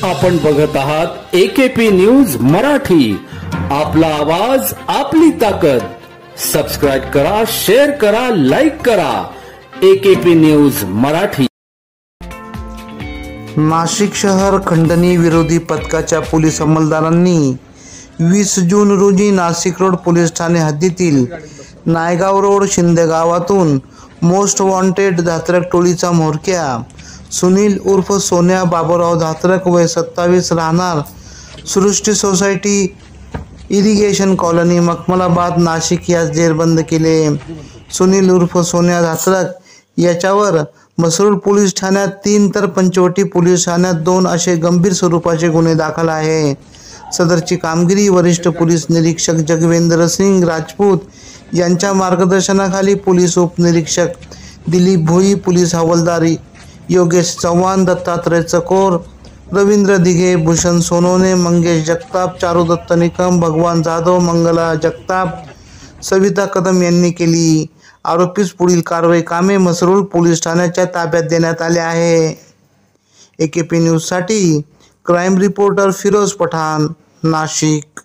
आपण बघत आहात एकेपी न्यूज मराठी। आपला आवाज आपली ताकद। सबस्क्राइब करा, शेअर करा, लाईक करा। AKP news Marathi. नाशिक शहर खंडणी विरोधी पथकाच्या पोलीस अंमलदारांनी 20 जून रोजी नाशिक रोड पोलीस ठाणे हद्दीतील नायगाव रोड शिंदे गावातून मोस्ट वॉन्टेड धात्रक टोळीचा म्होरक्या सुनील उर्फ सोन्या बाबूराव धात्रक वय 27 राहणार Srushti society irrigation colony Makhmalabad Nashik यास जेरबंद केले। सुनील उर्फ सोन्या धात्रक याच्यावर मसरूळ पोलीस ठाण्यात 3 तर पंचवटी पोलीस ठाण्यात 2 असे गंभीर स्वरूपाचे गुन्हे दाखल आहे। सदरची कामगिरी वरिष्ठ पोलीस निरीक्षक जगवेंद्र सिंग राजपूत यांच्या मार्गदर्शनाखाली पोलीस उपनिरीक्षक दिलीप भोई, पोलीस हवालदार योगेश चव्हाण, दत्तात्रय चकोर, रवींद्र दिघे, भूषण सोनवणे, मंगेश जगताप, चारू दत्त निकम, भगवान जाधव, मंगला जगताप, सविता कदम यांनी केली। आरोपीस पुढील कारवाई कामे मसरूळ पोलीस ठाण्याच्या ताब्यात देण्यात आले आहे। एकेपी न्यूज साठी क्राइम रिपोर्टर फिरोज पठाण, नाशिक।